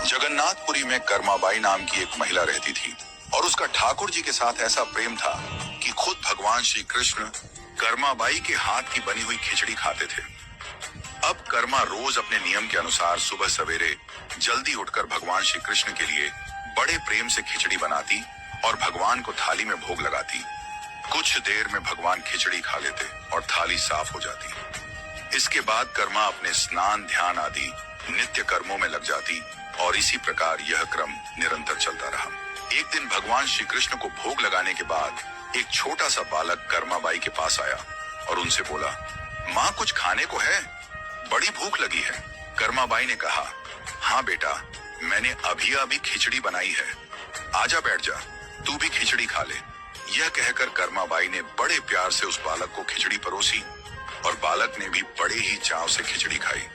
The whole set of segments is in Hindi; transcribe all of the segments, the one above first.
जगन्नाथपुरी में कर्माबाई नाम की एक महिला रहती थी और उसका ठाकुर जी के साथ ऐसा प्रेम था कि खुद भगवान श्री कृष्ण कर्माबाई के हाथ की बनी हुई खिचड़ी खाते थे। अब कर्मा रोज अपने नियम के अनुसार सुबह सवेरे जल्दी उठकर भगवान श्री कृष्ण के लिए बड़े प्रेम से खिचड़ी बनाती और भगवान को थाली में भोग लगाती। कुछ देर में भगवान खिचड़ी खा लेते और थाली साफ हो जाती। इसके बाद कर्मा अपने स्नान ध्यान आदि नित्य कर्मों में लग जाती और इसी प्रकार यह क्रम निरंतर चलता रहा। एक दिन भगवान श्री कृष्ण को भोग लगाने के बाद एक छोटा सा बालक कर्माबाई के पास आया और उनसे बोला, माँ कुछ खाने को है, बड़ी भूख लगी है। कर्माबाई ने कहा, हाँ बेटा, मैंने अभी अभी खिचड़ी बनाई है, आजा बैठ जा, तू भी खिचड़ी खा ले। यह कहकर कर्माबाई ने बड़े प्यार से उस बालक को खिचड़ी परोसी और बालक ने भी बड़े ही चाव से खिचड़ी खाई।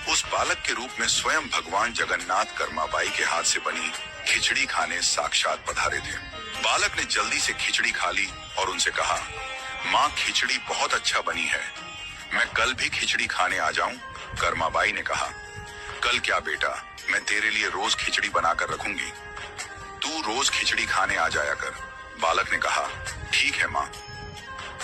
उस बालक के रूप में स्वयं भगवान जगन्नाथ कर्माबाई के हाथ से बनी खिचड़ी खाने साक्षात पधारे थे। बालक ने जल्दी से खिचड़ी खा ली और उनसे कहा, माँ खिचड़ी बहुत अच्छा बनी है, मैं कल भी खिचड़ी खाने आ जाऊं? कर्माबाई ने कहा, कल क्या बेटा, मैं तेरे लिए रोज खिचड़ी बनाकर रखूंगी, तू रोज खिचड़ी खाने आ जाया कर। बालक ने कहा, ठीक है माँ।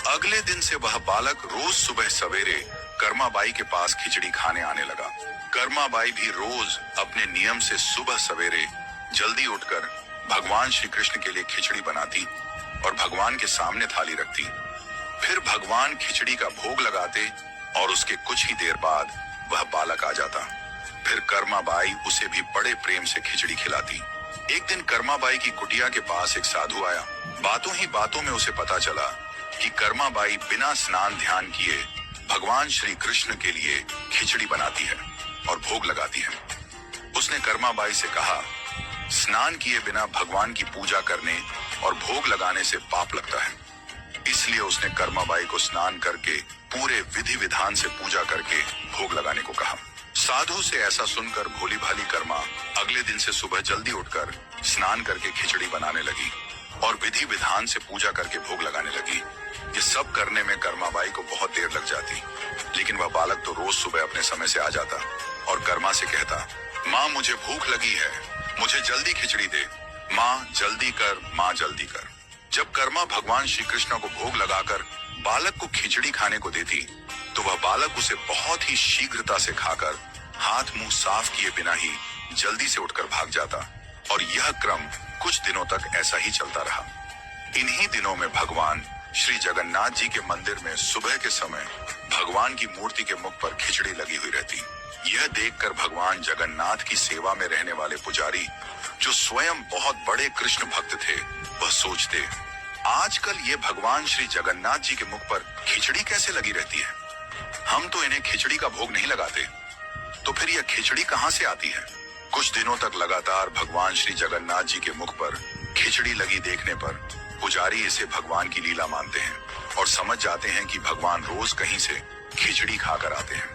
अगले दिन से वह बालक रोज सुबह सवेरे कर्माबाई के पास खिचड़ी खाने आने लगा। कर्माबाई भी रोज अपने नियम से सुबह सवेरे जल्दी उठकर भगवान श्री कृष्ण के लिए खिचड़ी बनाती और भगवान के सामने थाली रखती। फिर भगवान खिचड़ी का भोग लगाते और उसके कुछ ही देर बाद वह बालक आ जाता। फिर कर्माबाई उसे भी बड़े प्रेम से खिचड़ी खिलाती। एक दिन कर्माबाई की कुटिया के पास एक साधु आया। बातों ही बातों में उसे पता चला कि कर्माबाई बिना स्नान ध्यान किए भगवान श्री कृष्ण के लिए खिचड़ी बनाती है और भोग लगाती है। उसने कर्माबाई से कहा, स्नान किए बिना भगवान की पूजा करने और भोग लगाने से पाप लगता है। इसलिए उसने कर्माबाई को स्नान करके पूरे विधि विधान से पूजा करके भोग लगाने को कहा। साधु से ऐसा सुनकर भोली भाली कर्मा अगले दिन से सुबह जल्दी उठकर स्नान करके खिचड़ी बनाने लगी और विधि विधान से पूजा करके भोग लगाने लगी। ये सब करने में कर्माबाई को बहुत देर लग जाती, लेकिन वह बालक तो रोज सुबह अपने समय से आ जाता और कर्मा से कहता, माँ मुझे भूख लगी है, मुझे जल्दी खिचड़ी दे, माँ जल्दी कर, माँ जल्दी कर। जब कर्मा भगवान श्री कृष्ण को भोग लगाकर बालक को खिचड़ी खाने को देती तो वह बालक उसे बहुत ही शीघ्रता से खाकर हाथ मुंह साफ किए बिना ही जल्दी से उठकर भाग जाता और यह क्रम कुछ दिनों तक ऐसा ही चलता रहा। इन्हीं दिनों में भगवान श्री जगन्नाथ जी के मंदिर में सुबह के समय भगवान की मूर्ति के मुख पर खिचड़ी लगी हुई रहती। यह देखकर भगवान जगन्नाथ की सेवा में रहने वाले पुजारी, जो स्वयं बहुत बड़े कृष्ण भक्त थे, वह सोचते, आजकल ये भगवान श्री जगन्नाथ जी के मुख पर खिचड़ी कैसे लगी रहती है? हम तो इन्हें खिचड़ी का भोग नहीं लगाते, तो फिर यह खिचड़ी कहाँ से आती है? कुछ दिनों तक लगातार भगवान श्री जगन्नाथ जी के मुख पर खिचड़ी लगी देखने पर पुजारी इसे भगवान की लीला मानते हैं और समझ जाते हैं कि भगवान रोज कहीं से खिचड़ी खाकर आते हैं।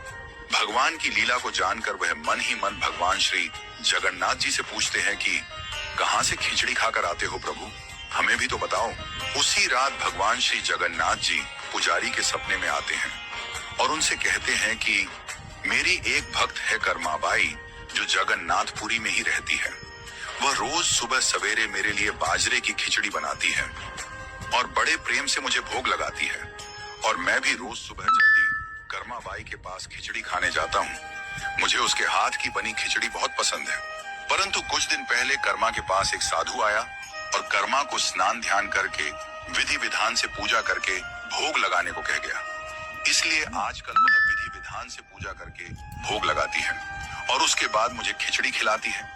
भगवान की लीला को जानकर वह मन ही मन भगवान श्री जगन्नाथ जी से पूछते हैं कि कहाँ से खिचड़ी खाकर आते हो प्रभु, हमें भी तो बताओ। उसी रात भगवान श्री जगन्नाथ जी पुजारी के सपने में आते हैं और उनसे कहते हैं कि मेरी एक भक्त है कर्माबाई, जो जगन्नाथपुरी में ही रहती है। वह रोज सुबह सवेरे मेरे लिए बाजरे की खिचड़ी बनाती है और बड़े प्रेम से मुझे भोग लगाती है और मैं भी रोज सुबह जल्दी कर्माबाई के पास खिचड़ी खाने जाता हूँ। मुझे उसके हाथ की बनी खिचड़ी बहुत पसंद है। परंतु कुछ दिन पहले कर्मा के पास एक साधु आया और कर्मा को स्नान ध्यान करके विधि विधान से पूजा करके भोग लगाने को कह गया। इसलिए आजकल वह विधि विधान से पूजा करके भोग लगाती है और उसके बाद मुझे खिचड़ी खिलाती है।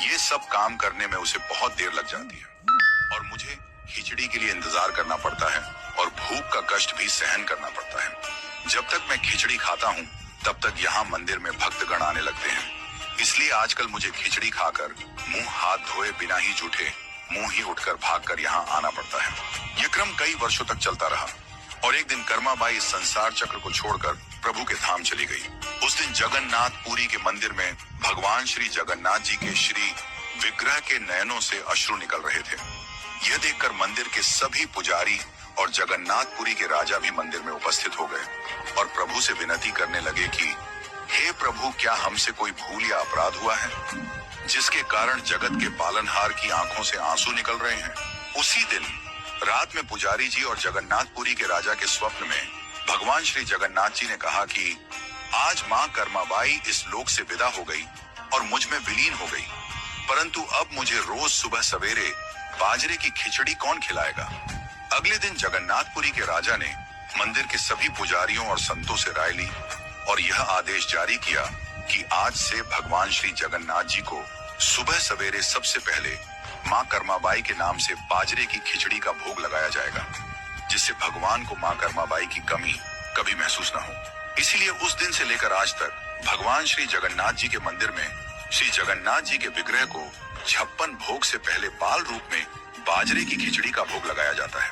ये सब काम करने में उसे बहुत देर लग जाती है और मुझे खिचड़ी के लिए इंतजार करना पड़ता है और भूख का कष्ट भी सहन करना पड़ता है। जब तक मैं खिचड़ी खाता हूँ तब तक यहाँ मंदिर में भक्तगण आने लगते हैं। इसलिए आजकल मुझे खिचड़ी खाकर मुंह हाथ धोए बिना ही जूठे मुंह ही उठकर भागकर यहाँ आना पड़ता है। यह क्रम कई वर्षों तक चलता रहा और एक दिन कर्माबाई इस संसार चक्र को छोड़कर प्रभु के धाम चली गई। उस दिन जगन्नाथपुरी के मंदिर में भगवान श्री जगन्नाथ जी के श्री विग्रह के नयनों से अश्रु निकल रहे थे। यह देखकर मंदिर के सभी पुजारी और जगन्नाथपुरी के राजा भी मंदिर में उपस्थित हो गए और प्रभु से विनती करने लगे कि हे प्रभु, क्या हमसे कोई भूल या अपराध हुआ है? जिसके कारण जगत के पालनहार की आंखों से आंसू निकल रहे हैं। उसी दिन रात में पुजारी जी और जगन्नाथपुरी के राजा के स्वप्न में भगवान श्री जगन्नाथ जी ने कहा कि आज माँ कर्माबाई इस लोक से विदा हो गई और मुझ में विलीन हो गई, परंतु अब मुझे रोज सुबह सवेरे बाजरे की खिचड़ी कौन खिलाएगा। अगले दिन जगन्नाथपुरी के राजा ने मंदिर के सभी पुजारियों और संतों से राय ली और यह आदेश जारी किया कि आज से भगवान श्री जगन्नाथ जी को सुबह सवेरे सबसे पहले माँ कर्माबाई के नाम से बाजरे की खिचड़ी का भोग लगाया जाएगा, जिससे भगवान को माँ कर्माबाई की कमी कभी महसूस न हो। इसीलिए उस दिन से लेकर आज तक भगवान श्री जगन्नाथ जी के मंदिर में श्री जगन्नाथ जी के विग्रह को 56 भोग से पहले बाल रूप में बाजरे की खिचड़ी का भोग लगाया जाता है।